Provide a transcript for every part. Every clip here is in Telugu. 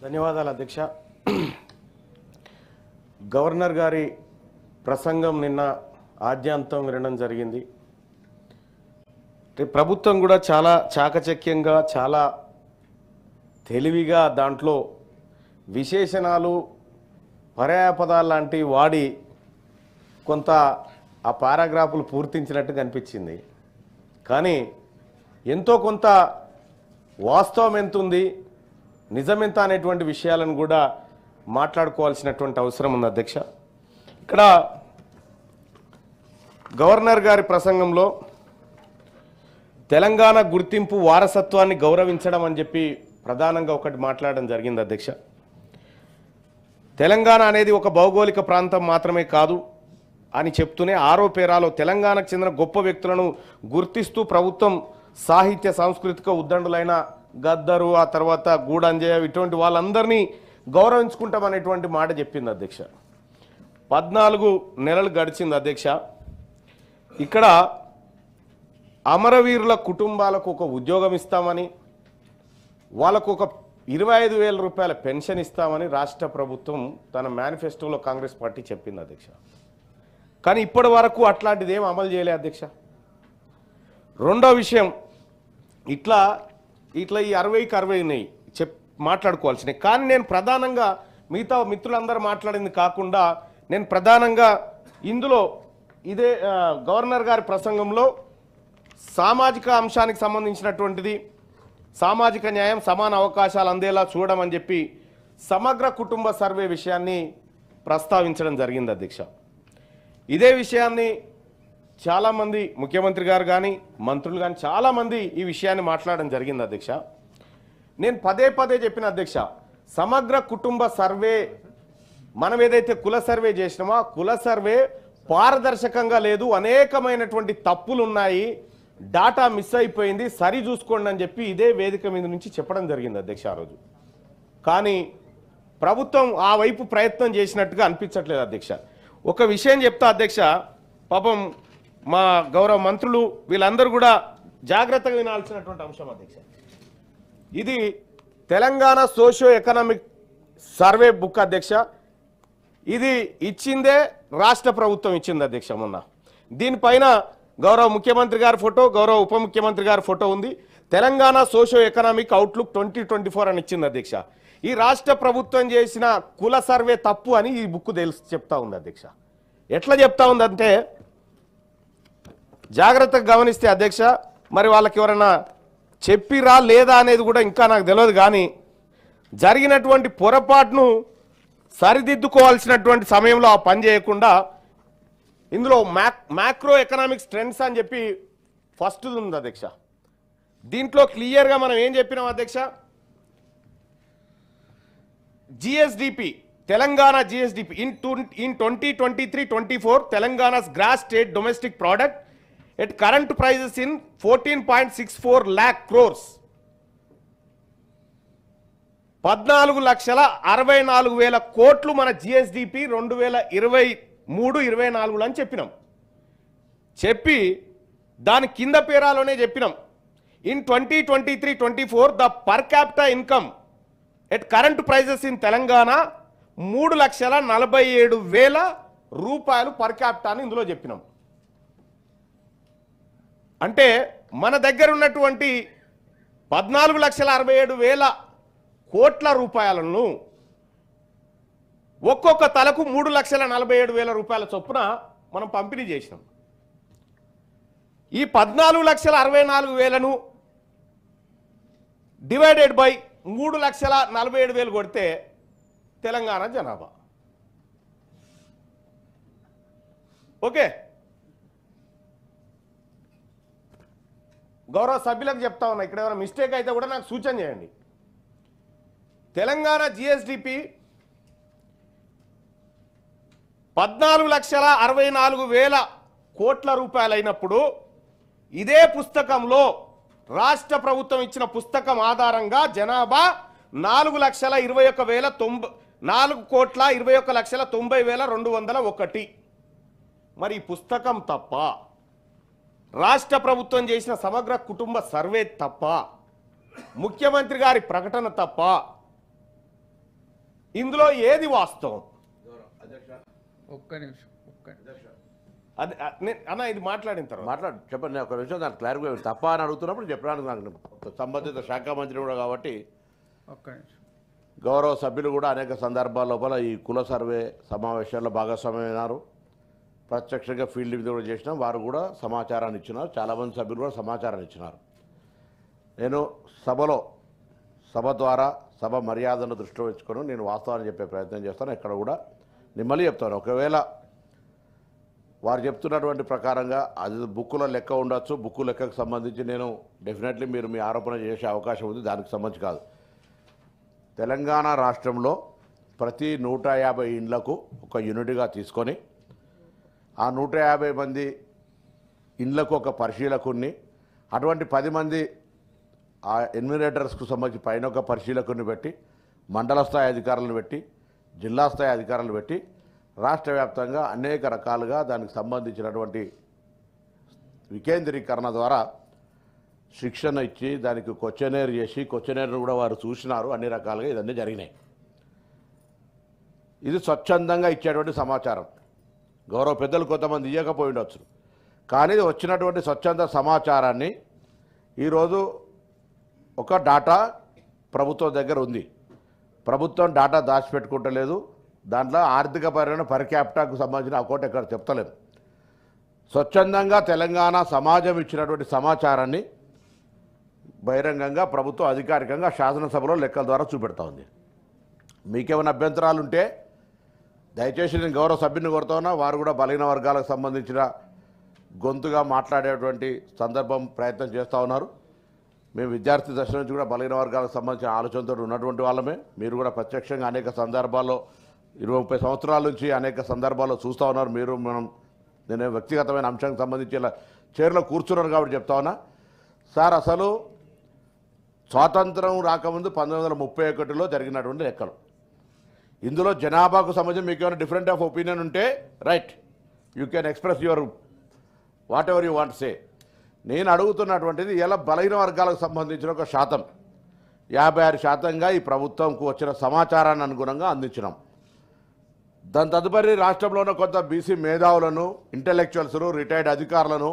ధన్యవాదాలు అధ్యక్ష. గవర్నర్ గారి ప్రసంగం నిన్న ఆద్యాంతం వినడం జరిగింది. ప్రభుత్వం కూడా చాలా చాకచక్యంగా చాలా తెలివిగా దాంట్లో విశేషణాలు పర్యాయపదాలు లాంటివి వాడి కొంత ఆ పారాగ్రాఫులు పూర్తించినట్టు కనిపించింది. కానీ ఎంతో కొంత వాస్తవం ఎంతుంది, నిజమెంత అనేటువంటి విషయాలను కూడా మాట్లాడుకోవాల్సినటువంటి అవసరం ఉంది అధ్యక్ష. ఇక్కడ గవర్నర్ గారి ప్రసంగంలో తెలంగాణ గుర్తింపు వారసత్వాన్ని గౌరవించడం అని చెప్పి ప్రధానంగా ఒకటి మాట్లాడడం జరిగింది అధ్యక్ష. తెలంగాణ అనేది ఒక భౌగోళిక ప్రాంతం మాత్రమే కాదు అని చెప్తూనే ఆరో పేరాలో తెలంగాణకు చెందిన గొప్ప వ్యక్తులను గుర్తిస్తూ ప్రభుత్వం సాహిత్య సాంస్కృతిక ఉద్దండులైన గద్దరు, ఆ తర్వాత గూడంజయ ఇటువంటి వాళ్ళందరినీ గౌరవించుకుంటామనేటువంటి మాట చెప్పింది అధ్యక్ష. 14 నెలలు గడిచింది అధ్యక్ష. ఇక్కడ అమరవీరుల కుటుంబాలకు ఒక ఉద్యోగం ఇస్తామని, వాళ్ళకు ఒక 25,000 రూపాయల పెన్షన్ ఇస్తామని రాష్ట్ర ప్రభుత్వం తన మేనిఫెస్టోలో కాంగ్రెస్ పార్టీ చెప్పింది అధ్యక్ష. కానీ ఇప్పటి వరకు అట్లాంటిది ఏం అమలు చేయలే అధ్యక్ష. రెండో విషయం, ఇట్లా ఈ 60కి 60 ఉన్నాయి మాట్లాడుకోవాల్సినవి. కానీ నేను ప్రధానంగా మిగతా మిత్రులందరూ మాట్లాడింది కాకుండా నేను ప్రధానంగా ఇందులో ఇదే గవర్నర్ గారి ప్రసంగంలో సామాజిక అంశానికి సంబంధించినటువంటిది, సామాజిక న్యాయం సమాన అవకాశాలు అందేలా చూడడం అని చెప్పి సమగ్ర కుటుంబ సర్వే విషయాన్ని ప్రస్తావించడం జరిగింది అధ్యక్ష. ఇదే విషయాన్ని చాలామంది ముఖ్యమంత్రి గారు కానీ మంత్రులు కానీ చాలామంది ఈ విషయాన్ని మాట్లాడడం జరిగింది అధ్యక్ష. నేను పదే పదే చెప్పిన అధ్యక్ష, సమగ్ర కుటుంబ సర్వే మనం ఏదైతే కుల సర్వే చేసినామో కుల సర్వే పారదర్శకంగా లేదు, అనేకమైనటువంటి తప్పులు ఉన్నాయి, డాటా మిస్ అయిపోయింది, సరి చూసుకోండి అని చెప్పి ఇదే వేదిక మీద నుంచి చెప్పడం జరిగింది అధ్యక్ష ఆ రోజు. కానీ ప్రభుత్వం ఆ వైపు ప్రయత్నం చేసినట్టుగా అనిపించట్లేదు అధ్యక్ష. ఒక విషయం చెప్తా అధ్యక్ష, పాపం మా గౌరవ మంత్రులు వీళ్ళందరూ కూడా జాగ్రత్తగా వినాల్సినటువంటి అంశం అధ్యక్ష. ఇది Telangana socio economic survey book అధ్యక్ష. ఇది ఇచ్చిందే రాష్ట్ర ప్రభుత్వం ఇచ్చింది అధ్యక్ష మొన్న. దీనిపైన గౌరవ ముఖ్యమంత్రి గారి ఫోటో, గౌరవ ఉప ముఖ్యమంత్రి గారి ఫోటో ఉంది. తెలంగాణ సోషియో ఎకనామిక్ అవుట్లుక్ 2024 అని ఇచ్చింది అధ్యక్ష. ఈ రాష్ట్ర ప్రభుత్వం చేసిన కుల సర్వే తప్పు అని ఈ బుక్ చెప్తా ఉంది అధ్యక్ష. ఎట్లా చెప్తా ఉందంటే జాగ్రత్తగా గమనిస్తే అధ్యక్ష, మరి వాళ్ళకి ఎవరైనా చెప్పిరా లేదా అనేది కూడా ఇంకా నాకు తెలియదు. కానీ జరిగినటువంటి పొరపాటును సరిదిద్దుకోవాల్సినటువంటి సమయంలో ఆ పని చేయకుండా ఇందులో మ్యాక్రో ఎకనామిక్స్ ట్రెండ్స్ అని చెప్పి ఫస్ట్ ఉంది అధ్యక్ష. దీంట్లో క్లియర్గా మనం ఏం చెప్పినాం అధ్యక్ష, GSDP Telangana GSDP in 2023-24 తెలంగాణ's gross state domestic product at current prices in 14.64 lakh crores 14,64,000 కోట్లు మన జిఎస్డిపి 2023-24 అని చెప్పినాం. చెప్పి దాని కింద పేరాలోనే చెప్పినాం, in 2023-24 the per capita income at current prices in Telangana 3,47,000 రూపాయలు పర్ క్యాపిటల్ అని ఇందులో చెప్పినాం. అంటే మన దగ్గర ఉన్నటువంటి 14,67,000 కోట్ల రూపాయలను ఒక్కొక్క తలకు 3,47,000 రూపాయల చొప్పున మనం పంపిణీ చేసినాం. ఈ 14,64,000ను డివైడెడ్ బై 3,47,000 కొడితే తెలంగాణ జనాభా. ఓకే, గౌరవ సభ్యులకు చెప్తా ఉన్నా, ఇక్కడ ఏమైనా మిస్టేక్ అయితే కూడా నాకు సూచన చేయండి. తెలంగాణ జిఎస్డిపి 14,64,000 కోట్ల రూపాయలు అయినప్పుడు ఇదే పుస్తకంలో రాష్ట్ర ప్రభుత్వం ఇచ్చిన పుస్తకం ఆధారంగా జనాభా 4,21,90,201. మరి ఈ పుస్తకం తప్ప, రాష్ట్ర ప్రభుత్వం చేసిన సమగ్ర కుటుంబ సర్వే తప్ప, ముఖ్యమంత్రి గారి ప్రకటన తప్ప, ఇందులో ఏది వాస్తవం? ఒక్క నిమిషం అది అన్న ఇది మాట్లాడిన తర్వాత చెప్పండి. ఒక విషయం దానికి క్లారిఫై తప్ప అని అడుగుతున్నప్పుడు చెప్పడానికి నాకు సంబంధిత శాఖ మంత్రి కూడా కాబట్టి ఒక్క నిమిషం. గౌరవ సభ్యులు కూడా అనేక సందర్భాల లోపల ఈ కుల సర్వే సమావేశాల్లో భాగస్వామ్యమైనారు. ప్రత్యక్షంగా ఫీల్డ్ మీద కూడా చేసినాం. వారు కూడా సమాచారాన్ని ఇచ్చినారు. చాలామంది సభ్యులు కూడా సమాచారాన్ని ఇచ్చినారు. నేను సభ ద్వారా సభ మర్యాదను దృష్టిలో ఉంచుకొని నేను వాస్తవాన్ని చెప్పే ప్రయత్నం చేస్తాను. ఇక్కడ కూడా నేను మళ్ళీ చెప్తాను, ఒకవేళ వారు చెప్తున్నటువంటి ప్రకారంగా అది బుక్కులో లెక్క ఉండొచ్చు. బుక్కు లెక్కకు సంబంధించి నేను డెఫినెట్లీ మీరు మీ ఆరోపణ చేసే అవకాశం ఉంది. దానికి సంబంధించి కాదు. తెలంగాణ రాష్ట్రంలో ప్రతి 150 ఇండ్లకు ఒక యూనిట్గా తీసుకొని ఆ 150 మంది ఇండ్లకు ఒక పరిశీలకుని, అటువంటి 10 మంది ఆ ఎన్యూమరేటర్స్కు సంబంధించి పైన ఒక పరిశీలకుని పెట్టి, మండల స్థాయి అధికారులను పెట్టి, జిల్లా స్థాయి అధికారులను పెట్టి రాష్ట్ర వ్యాప్తంగా అనేక రకాలుగా దానికి సంబంధించినటువంటి వికేంద్రీకరణ ద్వారా శిక్షణ ఇచ్చి దానికి క్వశ్చనేర్ చేసి క్వశ్చనేర్ను కూడా వారు చూసినారు. అన్ని రకాలుగా ఇదన్నీ జరిగినాయి. ఇది స్వచ్ఛందంగా ఇచ్చేటువంటి సమాచారం. గౌరవ పెద్దలు కొంతమంది ఇవ్వకపోయి ఉండొచ్చు, కానీ వచ్చినటువంటి స్వచ్ఛంద సమాచారాన్ని ఈరోజు ఒక డాటా ప్రభుత్వం దగ్గర ఉంది. ప్రభుత్వం డాటా దాచిపెట్టుకుంటలేదు. దాంట్లో ఆర్థిక పర్ క్యాపిటాకు సంబంధించిన అకౌంట్ ఎక్కడ చెప్తలేదు. స్వచ్ఛందంగా తెలంగాణ సమాజం ఇచ్చినటువంటి సమాచారాన్ని బహిరంగంగా ప్రభుత్వం అధికారికంగా శాసనసభలో లెక్కల ద్వారా చూపెడతా ఉంది. మీకేమైనా అభ్యంతరాలు ఉంటే దయచేసి నేను గౌరవ సభ్యుని కోరుతా ఉన్నా, వారు కూడా బలహీన వర్గాలకు సంబంధించిన గొంతుగా మాట్లాడేటువంటి సందర్భం ప్రయత్నం చేస్తూ ఉన్నారు. మేము విద్యార్థి దశ నుంచి కూడా బలహీన వర్గాలకు సంబంధించిన ఆలోచనతో ఉన్నటువంటి వాళ్ళమే. మీరు కూడా ప్రత్యక్షంగా అనేక సందర్భాల్లో 20-30 సంవత్సరాల నుంచి అనేక సందర్భాల్లో చూస్తూ ఉన్నారు. నేను వ్యక్తిగతమైన అంశానికి సంబంధించి ఇలా చైర్లో కూర్చున్నారు కాబట్టి చెప్తా ఉన్నా. సార్, అసలు స్వాతంత్రం రాకముందు 1931లో జరిగినటువంటి లెక్కలు. ఇందులో జనాభాకు సంబంధించి మీకు ఏమైనా డిఫరెంట్ ఆఫ్ ఒపీనియన్ ఉంటే right, you can express your what ever you want say. నేను అడుగుతున్నటువంటిది ఇలా బలహీన వర్గాలకు సంబంధించిన ఒక శాతం 56% ఈ ప్రభుత్వంకు వచ్చిన సమాచారాన్ని అనుగుణంగా అందించినాం. దాని తదుపరి రాష్ట్రంలో ఉన్న కొంత బీసీ మేధావులను, ఇంటెలెక్చువల్స్ను, రిటైర్డ్ అధికారులను,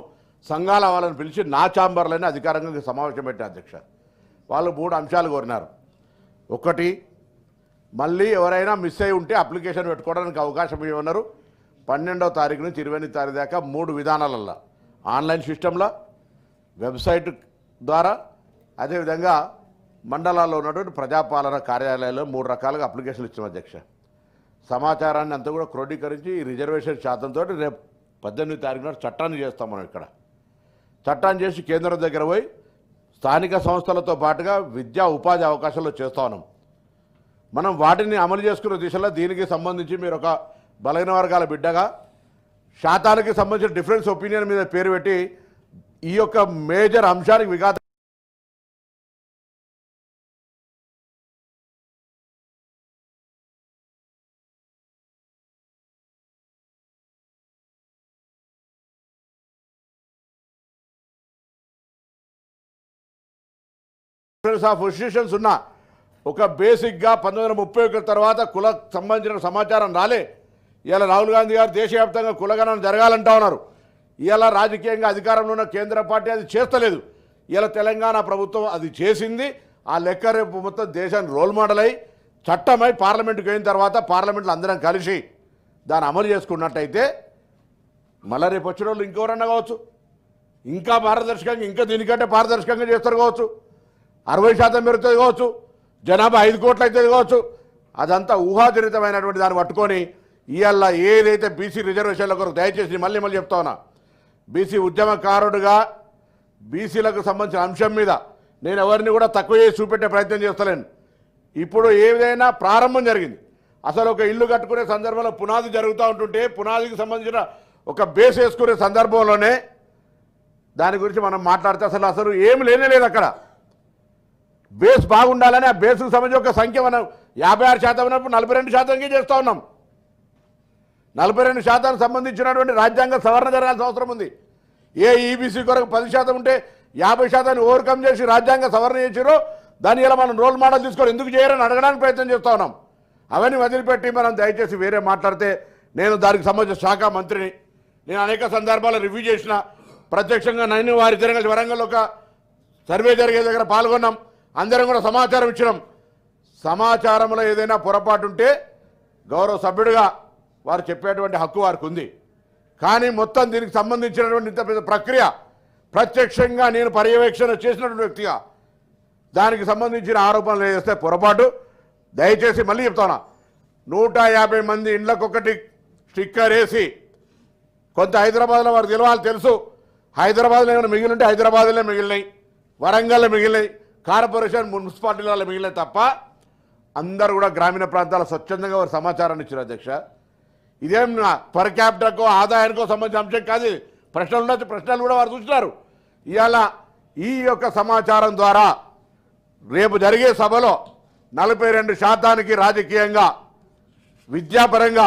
సంఘాల వాళ్ళని పిలిచి నా ఛాంబర్లని అధికారంగా సమావేశం పెట్టిన అధ్యక్ష. వాళ్ళు 3 అంశాలు కోరినారు. ఒకటి, మళ్ళీ ఎవరైనా మిస్ అయి ఉంటే అప్లికేషన్ పెట్టుకోవడానికి అవకాశం ఇవ్వన్నారు. 12వ తారీఖు నుంచి 28వ తారీఖు దాకా 3 విధానాలల్లో, ఆన్లైన్ సిస్టంలో, వెబ్సైట్ ద్వారా, అదేవిధంగా మండలాల్లో ఉన్నటువంటి ప్రజాపాలన కార్యాలయాల్లో 3 రకాలుగా అప్లికేషన్లు ఇచ్చాం అధ్యక్ష. సమాచారాన్ని అంతా కూడా క్రోడీకరించి ఈ రిజర్వేషన్ శాతంతో రేపు 18వ తారీఖు నాడు చట్టాన్ని చేస్తాం. మనం ఇక్కడ చట్టాన్ని చేసి కేంద్రం దగ్గర పోయి స్థానిక సంస్థలతో పాటుగా విద్యా ఉపాధి అవకాశాలు చేస్తూ ఉన్నాం. మనం వాటిని అమలు చేసుకునే దిశలో దీనికి సంబంధించి మీరు ఒక బలహీన వర్గాల బిడ్డగా శాతానికి సంబంధించిన డిఫరెన్స్ ఒపీనియన్ మీద పేరు పెట్టి ఈ యొక్క మేజర్ అంశానికి విఘాతం ఆఫ్ పొజిషన్స్ ఉన్నా ఒక బేసిక్గా 1931 తర్వాత కులకు సంబంధించిన సమాచారం రాలే. ఇవాళ రాహుల్ గాంధీ గారు దేశవ్యాప్తంగా కులగణన జరగాలంటా ఉన్నారు. ఇవాళ రాజకీయంగా అధికారంలో ఉన్న కేంద్ర పార్టీ అది చేస్తలేదు. ఇవాళ తెలంగాణ ప్రభుత్వం అది చేసింది. ఆ లెక్క రేపు మొత్తం దేశాన్ని రోల్ మోడల్ అయి చట్టమై పార్లమెంటుకి అయిన తర్వాత పార్లమెంట్లో అందరం కలిసి దాన్ని అమలు చేసుకున్నట్టయితే మళ్ళీ రేపు వచ్చిన వాళ్ళు ఇంకెవరన్నా కావచ్చు, ఇంకా పారదర్శకంగా, ఇంకా దీనికంటే పారదర్శకంగా చేస్తారు కావచ్చు, 60% పెరుగుతుంది కావచ్చు, జనాభా 5 కోట్లు అవుతుంది కావచ్చు. అదంతా ఊహాజనితమైనటువంటి దాన్ని పట్టుకొని ఇవాళ ఏదైతే బీసీ రిజర్వేషన్ల కొరకు దయచేసి మళ్ళీ చెప్తా ఉన్నా, బీసీ ఉద్యమకారుడుగా బీసీలకు సంబంధించిన అంశం మీద నేను ఎవరిని కూడా తక్కువ చేసి చూపెట్టే ప్రయత్నం చేస్తలేను. ఇప్పుడు ఏదైనా ప్రారంభం జరిగింది. అసలు ఒక ఇల్లు కట్టుకునే సందర్భంలో పునాది జరుగుతూ ఉంటుంటే పునాదికి సంబంధించిన ఒక బేస్ వేసుకునే సందర్భంలోనే దాని గురించి మనం మాట్లాడితే అసలు ఏమి లేనే లేదు. అక్కడ బేస్ బాగుండాలని ఆ బేస్కు సంబంధించి ఒక సంఖ్య మనం 56% ఉన్నప్పుడు 42%కి చేస్తూ ఉన్నాం. 42% సంబంధించినటువంటి రాజ్యాంగ సవరణ జరగాల్సిన అవసరం ఉంది. ఏ ఈబీసీ కొరకు 10% ఉంటే 50% ఓవర్కమ్ చేసి రాజ్యాంగ సవరణ చేసిరో దాన్ని ఇలా మనం రోల్ మోడల్ తీసుకొని ఎందుకు చేయరని అడగడానికి ప్రయత్నం చేస్తూ ఉన్నాం. అవన్నీ వదిలిపెట్టి మనం దయచేసి వేరే మాట్లాడితే, నేను దానికి సంబంధించిన శాఖ మంత్రిని, నేను అనేక సందర్భాల్లో రివ్యూ చేసిన, ప్రత్యక్షంగా నేను వారి వరంగల్ ఒక సర్వే జరిగే దగ్గర పాల్గొన్నాం, అందరం కూడా సమాచారం ఇచ్చినాం. సమాచారంలో ఏదైనా పొరపాటు ఉంటే గౌరవ సభ్యుడిగా వారు చెప్పేటువంటి హక్కు వారికి ఉంది. కానీ మొత్తం దీనికి సంబంధించినటువంటి ఇంత పెద్ద ప్రక్రియ ప్రత్యక్షంగా నేను పర్యవేక్షణ చేసినటువంటి వ్యక్తిగా దానికి సంబంధించిన ఆరోపణలు చేస్తే పొరపాటు. దయచేసి మళ్ళీ చెప్తాను, 150 మంది ఇండ్లకొకటి స్టిక్కర్ వేసి కొంత హైదరాబాద్లో వారు తెలవాలి తెలుసు. హైదరాబాద్లో ఏమైనా మిగిలింటే హైదరాబాద్లో మిగిలినాయి, వరంగల్లో మిగిలినాయి, కార్పొరేషన్ మున్సిపాలిటీలలో మిగిలినాయి తప్ప అందరూ కూడా గ్రామీణ ప్రాంతాల స్వచ్ఛందంగా వారు సమాచారాన్ని ఇచ్చారు అధ్యక్ష. ఇదేం పర్ క్యాపిటల్కో ఆదాయానికో సంబంధించిన అంశం కాదు. ప్రశ్నలు ఉండొచ్చు, ప్రశ్నలు కూడా వారు చూస్తున్నారు. ఇవాళ ఈ యొక్క సమాచారం ద్వారా రేపు జరిగే సభలో 42% రాజకీయంగా, విద్యాపరంగా,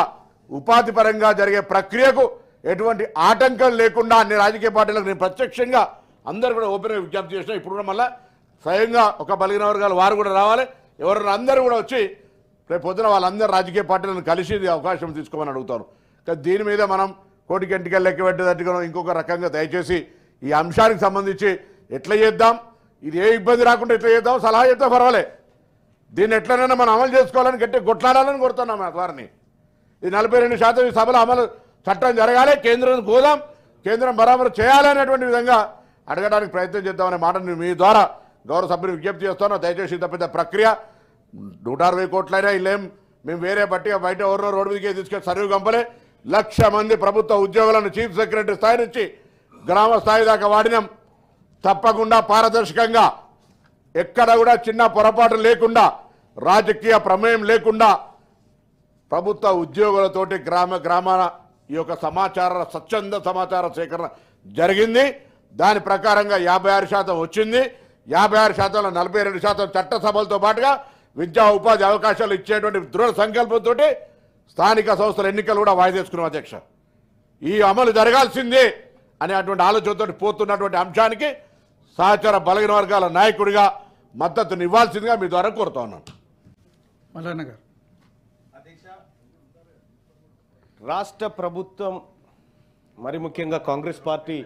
ఉపాధి పరంగా జరిగే ప్రక్రియకు ఎటువంటి ఆటంకం లేకుండా అన్ని రాజకీయ పార్టీలకు నేను ప్రత్యక్షంగా అందరూ కూడా ఓపెన్గా విజ్ఞప్తి చేసినా. ఇప్పుడు కూడా మళ్ళీ స్వయంగా ఒక బలిగిన వర్గాలు వారు కూడా రావాలి, ఎవరైనా అందరూ కూడా వచ్చి రేపు పొద్దున వాళ్ళందరూ రాజకీయ పార్టీలను కలిసి అవకాశం తీసుకోమని అడుగుతాను. కానీ దీని మీద మనం కోటి గంటికలు లెక్క పెట్టేటట్టుగా ఇంకొక రకంగా దయచేసి ఈ అంశానికి సంబంధించి ఎట్లా చేద్దాం, ఇది ఏ ఇబ్బంది రాకుండా ఎట్లా చేద్దాం సలహా చెప్తే పర్వాలే. దీన్ని ఎట్లనైనా మనం అమలు చేసుకోవాలని గట్టి కొట్లాడాలని కోరుతున్నాం వారిని. ఇది 42% ఈ సభలో అమలు చట్టం జరగాలి, కేంద్రం పోదాం, కేంద్రం బరాబరు చేయాలనేటువంటి విధంగా అడగడానికి ప్రయత్నం చేద్దామనే మాటను మీ ద్వారా గౌరవ సభ్యులు విజ్ఞప్తి చేస్తాను. దయచేసి ఇంత పెద్ద ప్రక్రియ 160 కోట్లైనా ఇల్లేం మేము వేరే బట్టిగా బయట ఎవరినో రోడ్డు మీదకి తీసుకెళ్ళి సర్వే కంపలే. 1,00,000 మంది ప్రభుత్వ ఉద్యోగులను చీఫ్ సెక్రటరీ స్థాయి నుంచి గ్రామ స్థాయి దాకా వాడినాం. తప్పకుండా పారదర్శకంగా, ఎక్కడ కూడా చిన్న పొరపాటు లేకుండా, రాజకీయ ప్రమేయం లేకుండా ప్రభుత్వ ఉద్యోగులతోటి గ్రామాల ఈ యొక్క స్వచ్ఛంద సమాచార సేకరణ జరిగింది. దాని ప్రకారంగా 56% వచ్చింది. 56%లో 42% చట్టసభలతో పాటుగా విద్యా ఉపాధి అవకాశాలు ఇచ్చేటువంటి దృఢ సంకల్పంతో స్థానిక సంస్థల ఎన్నికలు కూడా వాయిదేసుకున్నాం అధ్యక్ష. ఈ అమలు జరగాల్సిందే అనేటువంటి ఆలోచనతో పోతున్నటువంటి అంశానికి సహచార బలహీన వర్గాల నాయకుడిగా మద్దతుని ఇవ్వాల్సిందిగా మీ ద్వారా కోరుతా ఉన్నాను. మల్లన్న గారు. రాష్ట్ర ప్రభుత్వం మరి ముఖ్యంగా కాంగ్రెస్ పార్టీ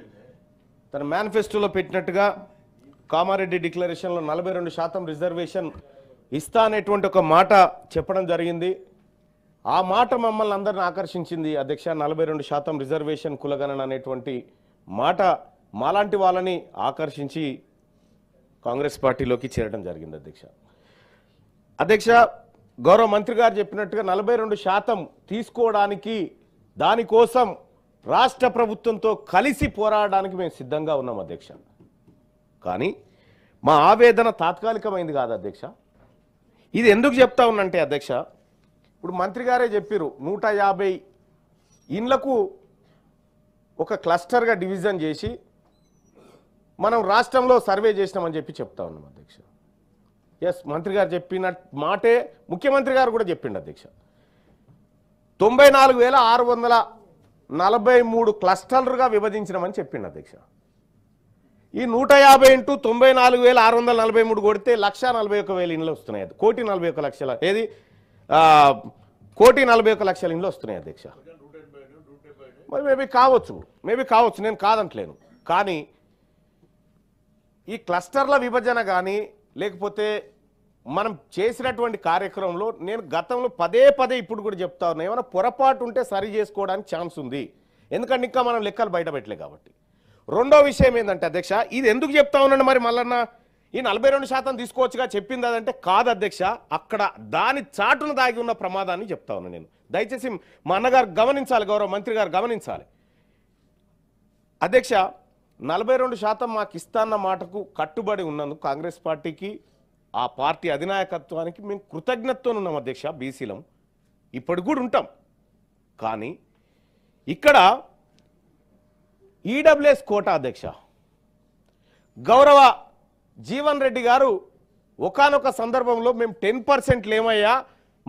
తన మేనిఫెస్టోలో పెట్టినట్టుగా కామారెడ్డి డిక్లరేషన్లో 42% రిజర్వేషన్ ఇస్తా అనేటువంటి ఒక మాట చెప్పడం జరిగింది. ఆ మాట మమ్మల్ని అందరిని ఆకర్షించింది అధ్యక్ష. 42% రిజర్వేషన్ కులగణన అనేటువంటి మాట మాలాంటి వాళ్ళని ఆకర్షించి కాంగ్రెస్ పార్టీలోకి చేరడం జరిగింది అధ్యక్ష. గౌరవ మంత్రి గారు చెప్పినట్టుగా 42% తీసుకోవడానికి, దానికోసం రాష్ట్ర ప్రభుత్వంతో కలిసి పోరాడడానికి మేము సిద్ధంగా ఉన్నాం అధ్యక్ష. కానీ మా ఆవేదన తాత్కాలికమైంది కాదు అధ్యక్ష. ఇది ఎందుకు చెప్తా ఉన్నంటే అధ్యక్ష, ఇప్పుడు మంత్రి గారే చెప్పారు 150 ఇండ్లకు ఒక క్లస్టర్గా డివిజన్ చేసి మనం రాష్ట్రంలో సర్వే చేసినామని చెప్పి చెప్తా ఉన్నాం అధ్యక్ష. ఎస్, మంత్రి గారు చెప్పిన మాటే ముఖ్యమంత్రి గారు కూడా చెప్పిండు అధ్యక్ష. 94,643 క్లస్టర్లుగా విభజించినామని చెప్పిండు అధ్యక్ష. ఈ 150 ఇంటూ 94,643 కొడితే 1,41,000 ఇండ్లు వస్తున్నాయి. 1,41,00,000 ఏది 1,41,00,000 ఇండ్లు వస్తున్నాయి అధ్యక్ష. మరి మేబీ కావచ్చు, నేను కాదంటలేను. కానీ ఈ క్లస్టర్ల విభజన కానీ లేకపోతే మనం చేసినటువంటి కార్యక్రమంలో నేను గతంలో పదే ఇప్పుడు కూడా చెప్తా ఉన్నా, ఏమైనా పొరపాటు ఉంటే సరి చేసుకోవడానికి ఛాన్స్ ఉంది. ఎందుకంటే ఇంకా మనం లెక్కలు బయట పెట్టలే కాబట్టి. రెండో విషయం ఏంటంటే అధ్యక్ష, ఇది ఎందుకు చెప్తా ఉన్నాను మరి మళ్ళన్న ఈ 42% తీసుకోవచ్చుగా చెప్పింది అదంటే కాదు అధ్యక్ష. అక్కడ దాని చాటును దాగి ఉన్న ప్రమాదాన్ని చెప్తా ఉన్నాను నేను. దయచేసి మా అన్నగారు గమనించాలి, గౌరవ మంత్రి గారు గమనించాలి అధ్యక్ష. 42% మాకు ఇస్తాన్న మాటకు కట్టుబడి ఉన్నందుకు కాంగ్రెస్ పార్టీకి, ఆ పార్టీ అధినాయకత్వానికి మేము కృతజ్ఞతతో ఉన్నాం అధ్యక్ష. బీసీలం ఇప్పటికి కూడా ఉంటాం. కానీ ఇక్కడ ఈడబ్ల్యూఎస్ కోటా అధ్యక్ష, గౌరవ జీవన్ రెడ్డి గారు ఒకానొక సందర్భంలో మేము 10% లేమయ్యా,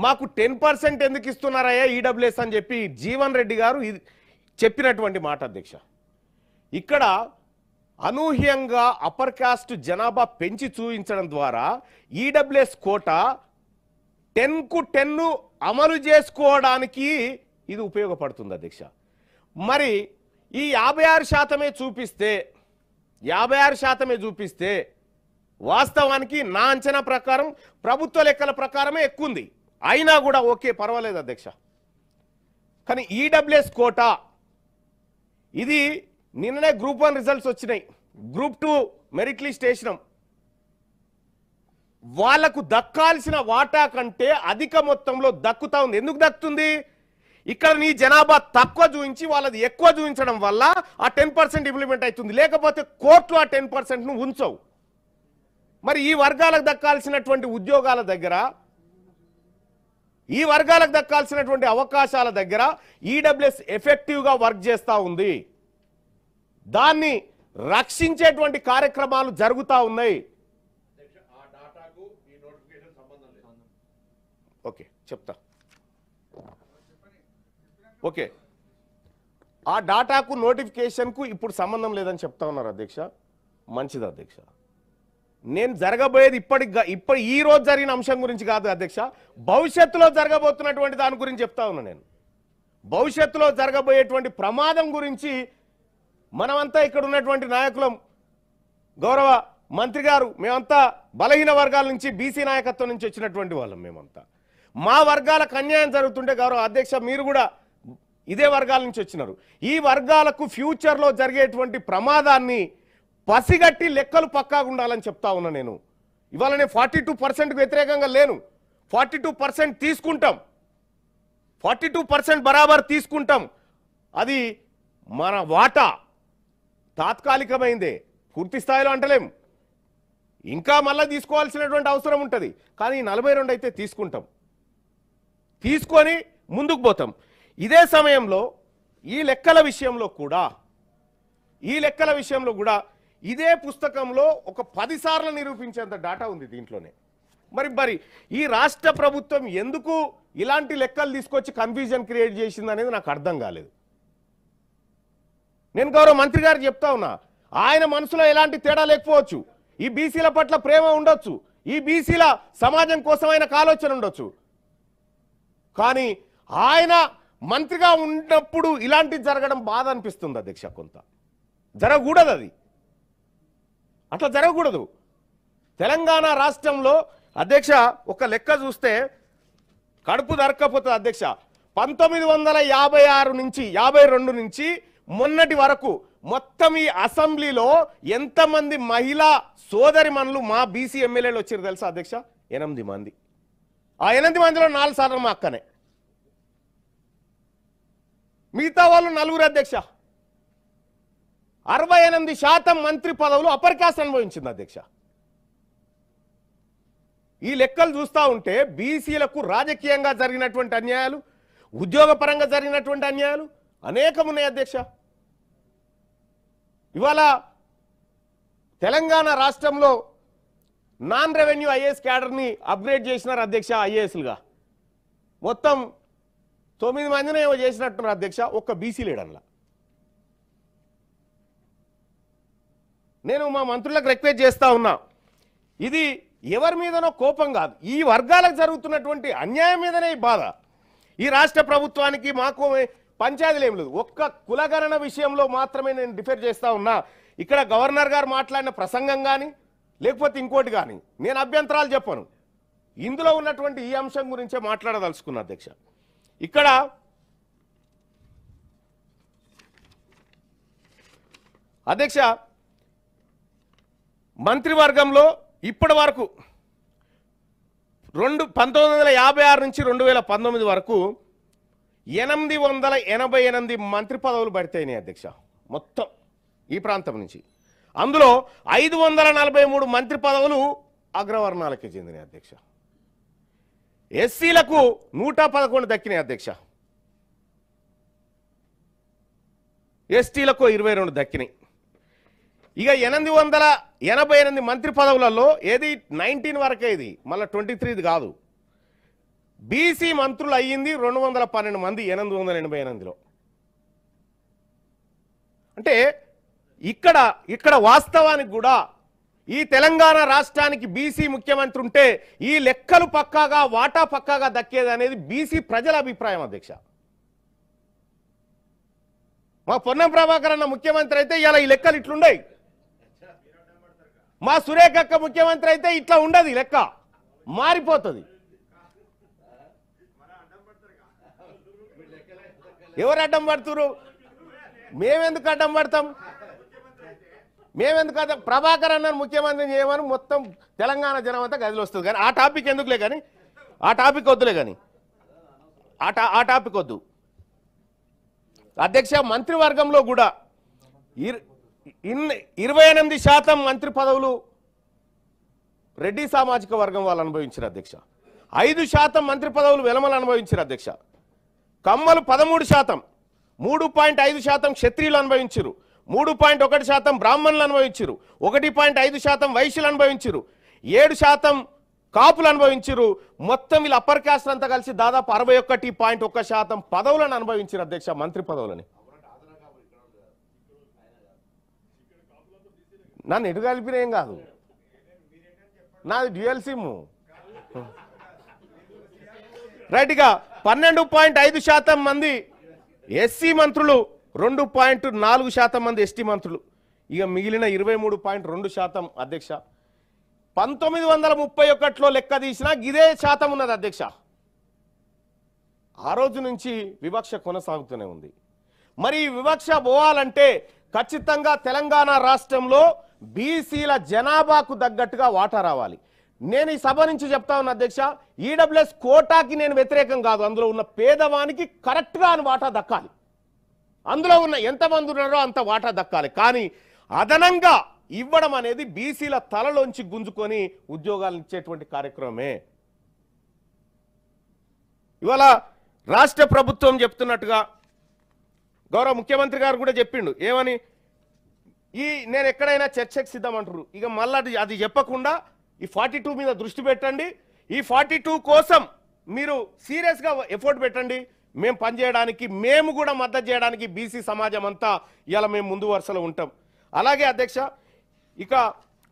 మాకు 10% ఎందుకు ఇస్తున్నారయ్యా ఈడబ్ల్యూఎస్ అని చెప్పి జీవన్ రెడ్డి గారు చెప్పినటువంటి మాట అధ్యక్ష. ఇక్కడ అనూహ్యంగా అప్పర్ కాస్ట్ జనాభా పెంచి చూపించడం ద్వారా ఈడబ్ల్యూఎస్ కోటా 10కు 10 అమలు చేసుకోవడానికి ఇది ఉపయోగపడుతుంది అధ్యక్ష. మరి ఈ 56% చూపిస్తే వాస్తవానికి నా అంచనా ప్రకారం ప్రభుత్వ లెక్కల ప్రకారమే ఎక్కువ ఉంది. అయినా కూడా ఓకే, పర్వాలేదు అధ్యక్ష. కానీ ఈడబ్ల్యూఎస్ కోటా ఇది నిన్ననే గ్రూప్ 1 రిజల్ట్స్ వచ్చినాయి, గ్రూప్ 2 మెరిట్ లిస్ట్ వేసినాం. వాళ్లకు దక్కాల్సిన వాటా కంటే అధిక మొత్తంలో దక్కుతా ఉంది. ఎందుకు దక్కుతుంది? ఇక్కడ నీ జనాభా తక్కువ చూపించి వాళ్ళది ఎక్కువ చూపించడం వల్ల ఆ 10% ఇంప్లిమెంట్ అవుతుంది. లేకపోతే కోర్టు ఆ 10%ను ఉంచవు. మరి ఈ వర్గాలకు దక్కాల్సినటువంటి ఉద్యోగాల దగ్గర, ఈ వర్గాలకు దక్కాల్సినటువంటి అవకాశాల దగ్గర ఈడబ్ల్యూఎస్ ఎఫెక్టివ్గా వర్క్ చేస్తూ ఉంది. దాన్ని రక్షించేటువంటి కార్యక్రమాలు జరుగుతూ ఉన్నాయి. ఓకే, చెప్తా. ఓకే, ఆ డాటాకు నోటిఫికేషన్కు ఇప్పుడు సంబంధం లేదని చెప్తా ఉన్నారు అధ్యక్ష. మంచిది అధ్యక్ష. నేను జరగబోయేది ఇప్పుడు ఈ రోజు జరిగిన అంశం గురించి కాదు అధ్యక్ష, భవిష్యత్తులో జరగబోతున్నటువంటి దాని గురించి చెప్తా ఉన్నా. నేను భవిష్యత్తులో జరగబోయేటువంటి ప్రమాదం గురించి మనమంతా ఇక్కడ ఉన్నటువంటి నాయకులం, గౌరవ మంత్రి గారు, మేమంతా బలహీన వర్గాల నుంచి బీసీ నాయకత్వం నుంచి వచ్చినటువంటి వాళ్ళం. మేమంతా మా వర్గాలకు అన్యాయం జరుగుతుంటే, గౌరవ అధ్యక్ష మీరు కూడా ఇదే వర్గాల నుంచి వచ్చినారు, ఈ వర్గాలకు ఫ్యూచర్లో జరిగేటువంటి ప్రమాదాన్ని పసిగట్టి లెక్కలు పక్కాగా ఉండాలని చెప్తా ఉన్నా. నేను ఇవాళ నేను 42%కు వ్యతిరేకంగా లేను. 42% తీసుకుంటాం, 42% బరాబర్ తీసుకుంటాం. అది మన వాటా తాత్కాలికమైందే, పూర్తి స్థాయిలో అంటలేం. ఇంకా మళ్ళీ తీసుకోవాల్సినటువంటి అవసరం ఉంటుంది. కానీ 42 అయితే తీసుకుంటాం, తీసుకొని ముందుకు పోతాం. ఇదే సమయంలో ఈ లెక్కల విషయంలో కూడా ఇదే పుస్తకంలో ఒక 10 సార్లు నిరూపించేంత డాటా ఉంది దీంట్లోనే. మరి ఈ రాష్ట్ర ప్రభుత్వం ఎందుకు ఇలాంటి లెక్కలు తీసుకొచ్చి కన్ఫ్యూజన్ క్రియేట్ చేసింది అనేది నాకు అర్థం కాలేదు. నేను గౌరవ మంత్రి గారు చెప్తా ఉన్నా, ఆయన మనసులో ఎలాంటి తేడా లేకపోవచ్చు, ఈ బీసీల పట్ల ప్రేమ ఉండొచ్చు, ఈ బీసీల సమాజం కోసం ఆయనకు ఆలోచన ఉండొచ్చు. కానీ ఆయన మంత్రిగా ఉన్నప్పుడు ఇలాంటిది జరగడం బాధ అనిపిస్తుంది అధ్యక్ష. కొంత జరగకూడదు, అది అట్లా జరగకూడదు. తెలంగాణ రాష్ట్రంలో అధ్యక్ష ఒక లెక్క చూస్తే కడుపు దరక్కపోతుంది అధ్యక్ష. 1956 నుంచి 52 నుంచి మొన్నటి వరకు మొత్తం ఈ అసెంబ్లీలో ఎంతమంది మహిళా సోదరిమణులు మా బీసీ ఎమ్మెల్యేలు వచ్చారు తెలుసా అధ్యక్ష? 8 మంది. ఆ 8 మందిలో 4 సార్లు మా అక్కనే, మిగతా వాళ్ళు 4 అధ్యక్ష. 68% మంత్రి పదవులు అప్పర్ కాస్ట్ అనుభవించింది అధ్యక్ష. ఈ లెక్కలు చూస్తూ ఉంటే బీసీలకు రాజకీయంగా జరిగినటువంటి అన్యాయాలు, ఉద్యోగపరంగా జరిగినటువంటి అన్యాయాలు అనేకం ఉన్నాయి అధ్యక్ష. ఇవాళ తెలంగాణ రాష్ట్రంలో నాన్ రెవెన్యూ ఐఏఎస్ క్యాడర్ని అప్గ్రేడ్ చేసినారు అధ్యక్ష. ఐఏఎస్లుగా మొత్తం 9 మందిని ఏమో చేసినట్టున్నారు అధ్యక్ష, ఒక్క బీసీ లీడర్లా. నేను మా మంత్రులకు రిక్వెస్ట్ చేస్తా ఉన్నా, ఇది ఎవరి మీదనో కోపం కాదు, ఈ వర్గాలకు జరుగుతున్నటువంటి అన్యాయం మీదనే ఈ బాధ. ఈ రాష్ట్ర ప్రభుత్వానికి మాకు పంచాయతీలు ఏం లేదు, ఒక్క కులగణన విషయంలో మాత్రమే నేను డిఫర్ చేస్తా ఉన్నా. ఇక్కడ గవర్నర్ గారు మాట్లాడిన ప్రసంగం కానీ లేకపోతే ఇంకోటి కానీ నేను అభ్యంతరాలు చెప్పను. ఇందులో ఉన్నటువంటి ఈ అంశం గురించే మాట్లాడదలుచుకున్నా అధ్యక్ష. ఇక్కడ అధ్యక్ష మంత్రివర్గంలో ఇప్పటి వరకు 1956 నుంచి 2019 వరకు 888 మంత్రి పదవులు భర్తయినాయి అధ్యక్ష మొత్తం ఈ ప్రాంతం నుంచి. అందులో 543 మంత్రి పదవులు అగ్రవర్ణాలకి చెందినాయి అధ్యక్ష. ఎస్సీలకు 111 దక్కినాయి అధ్యక్ష, ఎస్టీలకు 22 దక్కినాయి. ఇక 888 మంత్రి పదవులలో ఏది 19 వరకే, ఇది మళ్ళీ 23 కాదు. బీసీ మంత్రులు అయ్యింది 212 మంది 888లో. అంటే ఇక్కడ వాస్తవానికి కూడా ఈ తెలంగాణ రాష్ట్రానికి బీసీ ముఖ్యమంత్రి ఉంటే ఈ లెక్కలు పక్కాగా వాటా పక్కాగా దక్కేది అనేది బీసీ ప్రజల అభిప్రాయం అధ్యక్ష. మా పొన్నం ప్రభాకర్ అన్న ముఖ్యమంత్రి అయితే ఇలా ఈ లెక్కలు ఇట్లుండయి. మా సురేఖక్క ముఖ్యమంత్రి అయితే ఇట్లా ఉండదు, లెక్క మారిపోతుంది. ఎవరు అడ్డం పడుతురు? మేమెందుకు అడ్డం పడతాం? మేమెందుకు అడ్డం? ప్రభాకర్ అన్న ముఖ్యమంత్రి చేయమని మొత్తం తెలంగాణ జనం అంతా గదిలో వస్తుంది. కానీ ఆ టాపిక్ ఎందుకులే, కానీ ఆ టాపిక్ వద్దులే, కానీ ఆ టాపిక్ వద్దు అధ్యక్ష. మంత్రివర్గంలో కూడా 28% మంత్రి పదవులు రెడ్డి సామాజిక వర్గం వాళ్ళు అనుభవించారు అధ్యక్ష. 5% మంత్రి పదవులు వెలమలు అనుభవించారు అధ్యక్ష. కమ్మలు 13%, 3.5% క్షత్రియులు అనుభవించారు, 3.1% బ్రాహ్మణులు అనుభవించారు, 1.5% వైశ్యులు అనుభవించారు, 7% కాపులు అనుభవించారు. మొత్తం వీళ్ళు అప్పర్ కాస్ట్ అంతా కలిసి దాదాపు 61.1% పదవులను అనుభవించారు అధ్యక్ష, మంత్రి పదవులని. నన్ను ఎటు కలిపిన ఏం కాదు, నాది డ్యూయల్ సిమ్. రైట్గా 12.5% మంది ఎస్సీ మంత్రులు, 2.4% మంది ఎస్టీ మంత్రులు, ఇక మిగిలిన 23.2% అధ్యక్ష. 1931లో లెక్క తీసినా ఇదే శాతం ఉన్నది అధ్యక్ష. ఆ రోజు నుంచి వివక్ష కొనసాగుతూనే ఉంది. మరి ఈ వివక్ష పోవాలంటే ఖచ్చితంగా తెలంగాణ రాష్ట్రంలో బీసీల జనాభాకు తగ్గట్టుగా వాటా రావాలి. నేను ఈ సభ నుంచి చెప్తా ఉన్నా అధ్యక్ష, ఈడబ్ల్యూఎస్ కోటాకి నేను వ్యతిరేకం కాదు. అందులో ఉన్న పేదవానికి కరెక్ట్గా అని వాటా దక్కాలి. అందులో ఉన్న ఎంతమంది ఉన్నారో అంత వాటా దక్కాలి. కానీ అదనంగా ఇవ్వడం అనేది బీసీల తలలోంచి గుంజుకొని ఉద్యోగాలు ఇచ్చేటువంటి కార్యక్రమమే. ఇవాళ రాష్ట్ర ప్రభుత్వం చెప్తున్నట్టుగా గౌరవ ముఖ్యమంత్రి గారు కూడా చెప్పిండు ఏమని, నేను ఎక్కడైనా చర్చకు సిద్ధం అంటారు. ఇక మళ్ళీ అది చెప్పకుండా ఈ 42 మీద దృష్టి పెట్టండి, ఈ 42 కోసం మీరు సీరియస్గా ఎఫర్ట్ పెట్టండి, మేము పనిచేయడానికి, మేము కూడా మద్దతు చేయడానికి బీసీ సమాజం అంతా ఇలా మేము ముందు వరుసలో ఉంటాం. అలాగే అధ్యక్ష ఇక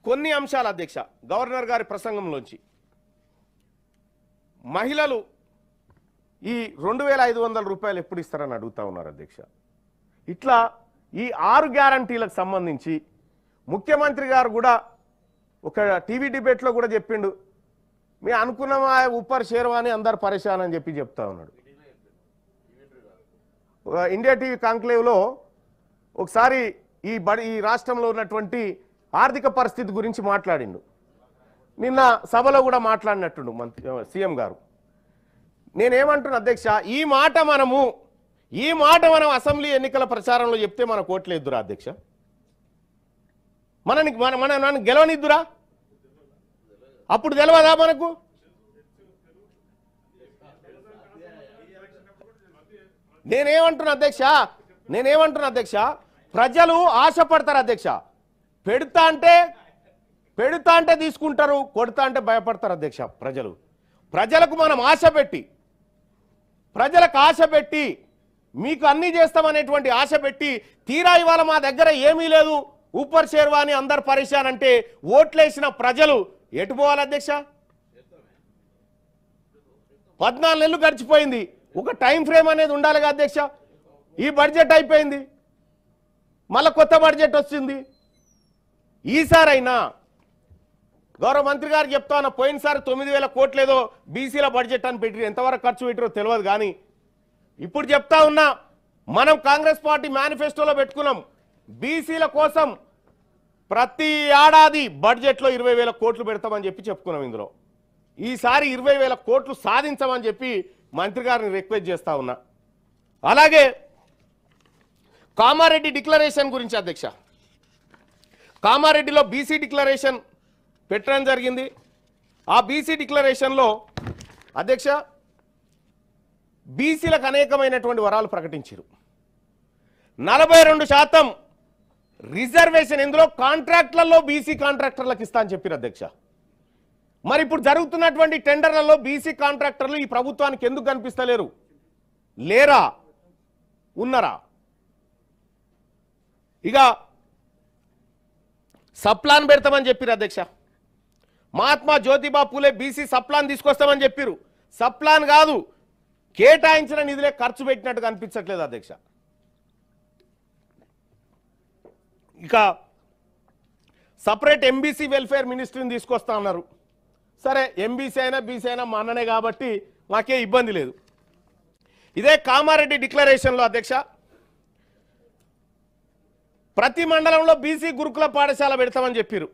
కొన్ని అంశాలు అధ్యక్ష, గవర్నర్ గారి ప్రసంగంలోంచి మహిళలు ఈ 2500 రూపాయలు ఎప్పుడు ఇస్తారని అడుగుతా ఉన్నారు అధ్యక్ష. ఇట్లా ఈ 6 గ్యారంటీలకు సంబంధించి ముఖ్యమంత్రి గారు కూడా ఒక టీవీ డిబేట్లో కూడా చెప్పిండు, మీ అనుకున్నమా ఉప్పర్ షేర్వాని అందరు పరేషాన్ అని చెప్తా ఉన్నాడు. ఇండియా టీవీ కాంక్లేవ్లో ఒకసారి ఈ రాష్ట్రంలో ఉన్నటువంటి ఆర్థిక పరిస్థితి గురించి మాట్లాడిండు. నిన్న సభలో కూడా మాట్లాడినట్టుండు సీఎం గారు. నేనేమంటున్నా అధ్యక్ష, ఈ మాట మనం అసెంబ్లీ ఎన్నికల ప్రచారంలో చెప్తే మన కోట్లేద్దురా అధ్యక్ష, మన గెలవనిద్దురా? అప్పుడు తెలియదా మనకు? నేనేమంటున్నా అధ్యక్ష, ప్రజలు ఆశపడతారు అధ్యక్ష. పెడతా అంటే తీసుకుంటారు, కొడతా అంటే భయపడతారు అధ్యక్ష. ప్రజలకు మనం ప్రజలకు ఆశ పెట్టి మీకు అన్నీ చేస్తామనేటువంటి ఆశ పెట్టి తీరా ఇవాళ మా దగ్గర ఏమీ లేదు, ఊపర్ షేర్వాని అందరు పరేషాన్ అంటే ఓట్లేసిన ప్రజలు ఎటు పోవాలి అధ్యక్ష? 14 నెలలు గడిచిపోయింది, ఒక టైం ఫ్రేమ్ అనేది ఉండాలిగా అధ్యక్ష. ఈ బడ్జెట్ అయిపోయింది, మళ్ళీ కొత్త బడ్జెట్ వచ్చింది. ఈసారైనా గౌరవ మంత్రి గారు చెప్తాను, పోయినసారి 9000 కోట్లు ఏదో బీసీల బడ్జెట్ అని పెట్టి ఎంతవరకు ఖర్చు పెట్టారో తెలియదు. కానీ ఇప్పుడు చెప్తా ఉన్నా, మనం కాంగ్రెస్ పార్టీ మేనిఫెస్టోలో పెట్టుకున్నాం, బీసీల కోసం ప్రతి ఏడాది బడ్జెట్లో 20,000 కోట్లు పెడతామని చెప్పి చెప్పుకున్నాం. ఇందులో ఈసారి 20,000 కోట్లు సాధించమని చెప్పి మంత్రి గారిని రిక్వెస్ట్ చేస్తా ఉన్నా. అలాగే కామారెడ్డి డిక్లరేషన్ గురించి అధ్యక్ష, కామారెడ్డిలో బీసీ డిక్లరేషన్ పెట్టడం జరిగింది. ఆ బీసీ డిక్లరేషన్లో అధ్యక్ష బీసీలకు అనేకమైనటువంటి వరాలు ప్రకటించారు. 42% రిజర్వేషన్, ఇందులో కాంట్రాక్టులలో బీసీ కాంట్రాక్టర్లకు ఇస్తా అని చెప్పారు అధ్యక్ష. మరి ఇప్పుడు జరుగుతున్నటువంటి టెండర్లలో బీసీ కాంట్రాక్టర్లు ఈ ప్రభుత్వానికి ఎందుకు కనిపిస్తలేరు? లేరా? ఉన్నారా? ఇక సప్లాన్ పెడతామని చెప్పారు అధ్యక్ష. మహాత్మా జ్యోతిబా పూలే బీసీ సప్లాన్ తీసుకొస్తామని చెప్పారు. సప్లాన్ కాదు, కేటాయించిన నిధులే ఖర్చు పెట్టినట్టు కనిపించట్లేదు అధ్యక్ష. ఇక సపరేట్ ఎంబీసీ వెల్ఫేర్ మినిస్ట్రీని తీసుకొస్తా అన్నారు. సరే, ఎంబీసీ అయినా బీసీ అయినా మా అన్ననే కాబట్టి మాకే ఇబ్బంది లేదు. ఇదే కామారెడ్డి డిక్లరేషన్లో అధ్యక్ష ప్రతి మండలంలో బీసీ గురుకుల పాఠశాల పెడతామని చెప్పారు.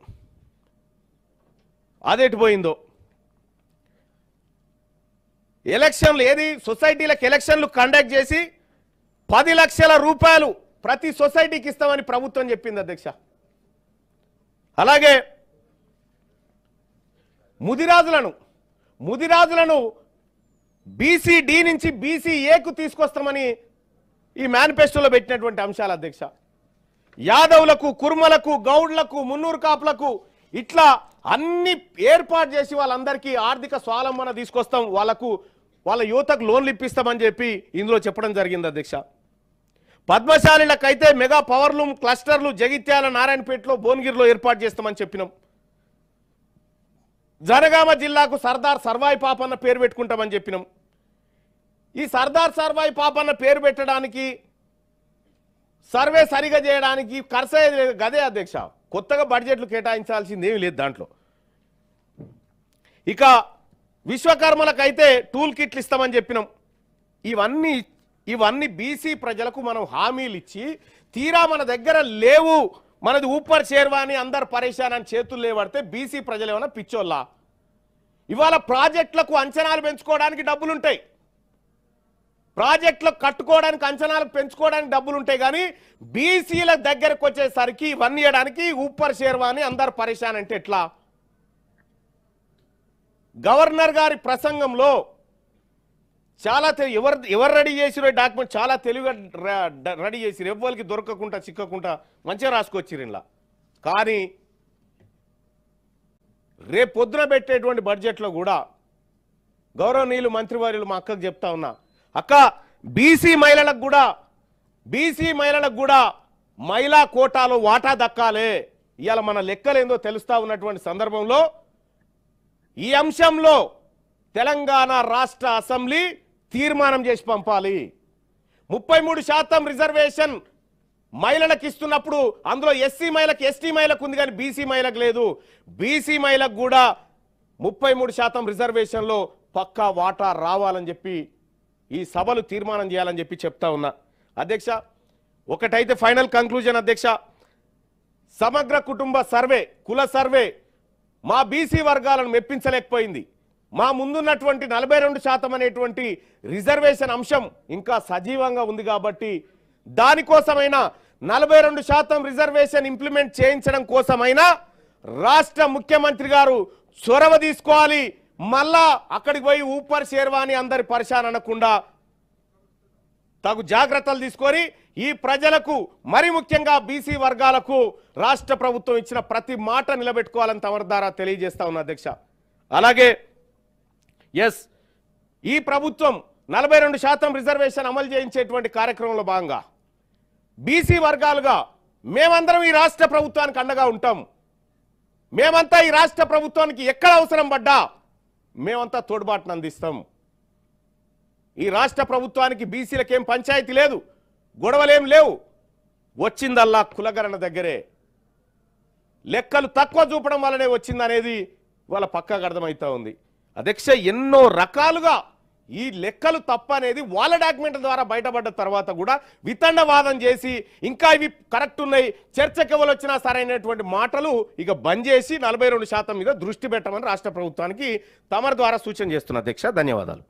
అదెటు పోయిందో. ఎలక్షన్లు ఏది సొసైటీలకు ఎలక్షన్లు కండక్ట్ చేసి 10 లక్షల రూపాయలు ప్రతి సొసైటీకి ఇస్తామని ప్రభుత్వం చెప్పింది అధ్యక్ష. అలాగే ముదిరాజులను బీసీ డి నుంచి బీసీ ఏకు తీసుకొస్తామని ఈ మేనిఫెస్టోలో పెట్టినటువంటి అంశాలు అధ్యక్ష. యాదవులకు, కుర్మలకు, గౌడ్లకు, మున్నూరు కాపులకు ఇట్లా అన్ని ఏర్పాటు చేసి వాళ్ళందరికీ ఆర్థిక స్వావలంబన తీసుకొస్తాం, వాళ్ళ యువతకు లోన్లు ఇప్పిస్తామని చెప్పి ఇందులో చెప్పడం జరిగింది అధ్యక్ష. పద్మశాలిలకైతే మెగా పవర్ లూమ్ క్లస్టర్లు జగిత్యాల, నారాయణపేటలో, భువనగిరిలో ఏర్పాటు చేస్తామని చెప్పినాం. జనగామ జిల్లాకు సర్దార్ సర్వాయి పాపన్న పేరు పెట్టుకుంటామని చెప్పినాం. ఈ సర్దార్ సర్వాయి పాపన్న పేరు పెట్టడానికి, సర్వే సరిగా చేయడానికి ఖర్చు గదే అధ్యక్ష. కొత్తగా బడ్జెట్లు కేటాయించాల్సిందేమీ లేదు దాంట్లో. ఇక విశ్వకర్మలకైతే టూల్ కిట్లు ఇస్తామని చెప్పినాం. ఇవన్నీ బీసీ ప్రజలకు మనం హామీలు ఇచ్చి తీరా మన దగ్గర లేవు, మనది ఊపర్ చేర్వాని అందరు పరేషాన్ అని చేతులు లేవడితే బీసీ ప్రజలు ఏమైనా పిచ్చోళ్ళా? ఇవాళ ప్రాజెక్టులకు అంచనాలు పెంచుకోవడానికి డబ్బులుంటాయి, ప్రాజెక్టులకు కట్టుకోవడానికి అంచనాలు పెంచుకోవడానికి డబ్బులుంటాయి, కానీ బీసీల దగ్గరకు వచ్చేసరికి ఇవన్నీ ఇవ్వడానికి ఊపర్ షేర్వాని అందరు పరేషాన్ అంటే ఎట్లా? గవర్నర్ గారి ప్రసంగంలో చాలా ఎవరు రెడీ చేసిరో డాక్యుమెంట్ చాలా తెలివిగా రెడీ చేసిరు, ఎవ్వరికి దొరకకుండా చిక్కకుండా మంచిగా రాసుకొచ్చిరు ఇలా. కానీ రేపు పొద్దున పెట్టేటువంటి బడ్జెట్లో కూడా గౌరవనీయులు మంత్రివర్యులు మా అక్కకు చెప్తా ఉన్నా, అక్క బీసీ మహిళలకు కూడా మహిళా కోటాలో వాటా దక్కాలే. ఇవాళ మన లెక్కలేందో తెలుస్తా ఉన్నటువంటి సందర్భంలో ఈ అంశంలో తెలంగాణ రాష్ట్ర అసెంబ్లీ తీర్మానం చేసి పంపాలి. 33% రిజర్వేషన్ మహిళలకు ఇస్తున్నప్పుడు అందులో ఎస్సీ మహిళకు, ఎస్టీ మహిళకు ఉంది కానీ బీసీ మహిళకు లేదు. బీసీ మహిళకు కూడా 33% రిజర్వేషన్లో పక్కా వాటా రావాలని చెప్పి ఈ సభలు తీర్మానం చేయాలని చెప్పి చెప్తా ఉన్నా అధ్యక్ష. ఒకటైతే ఫైనల్ కంక్లూజన్ అధ్యక్ష, సమగ్ర కుటుంబ సర్వే, కుల సర్వే మా బీసీ వర్గాలను మెప్పించలేకపోయింది. మా ముందున్నటువంటి 42% అనేటువంటి రిజర్వేషన్ అంశం ఇంకా సజీవంగా ఉంది కాబట్టి దానికోసమైనా 42% రిజర్వేషన్ ఇంప్లిమెంట్ చేయించడం కోసమైనా రాష్ట్ర ముఖ్యమంత్రి గారు చొరవ తీసుకోవాలి. మళ్ళా అక్కడికి పోయి ఊపర్ షేర్వాని అందరి పరిశాన్ అనకుండా తగు జాగ్రత్తలు తీసుకొని ఈ ప్రజలకు, మరి ముఖ్యంగా బీసీ వర్గాలకు రాష్ట్ర ప్రభుత్వం ఇచ్చిన ప్రతి మాట నిలబెట్టుకోవాలని తమరి ద్వారా తెలియజేస్తా ఉన్నా అధ్యక్ష. అలాగే ఈ ప్రభుత్వం 42% రిజర్వేషన్ అమలు చేయించేటువంటి కార్యక్రమంలో భాగంగా బీసీ వర్గాలుగా మేమందరం ఈ రాష్ట్ర ప్రభుత్వానికి అండగా ఉంటాం. మేమంతా ఈ రాష్ట్ర ప్రభుత్వానికి ఎక్కడ అవసరం పడ్డా మేమంతా తోడ్పాటును అందిస్తాం. ఈ రాష్ట్ర ప్రభుత్వానికి బీసీలకేం పంచాయతీ లేదు, గొడవలేం లేవు. వచ్చిందల్లా కులగణన దగ్గరే, లెక్కలు తక్కువ చూపడం వల్లనే వచ్చిందనేది వాళ్ళ పక్కాగా అర్థమవుతా ఉంది అధ్యక్ష. ఎన్నో రకాలుగా ఈ లెక్కలు తప్పనేది వాళ్ళ డాక్యుమెంట్ల ద్వారా బయటపడ్డ తర్వాత కూడా వితండవాదం చేసి ఇంకా ఇవి కరెక్ట్ ఉన్నాయి, చర్చకి ఎవరు వచ్చినా సరైనటువంటి మాటలు ఇక బంద్ చేసి 42% మీద దృష్టి పెట్టమని రాష్ట్ర ప్రభుత్వానికి తమరి ద్వారా సూచన చేస్తున్న అధ్యక్ష. ధన్యవాదాలు.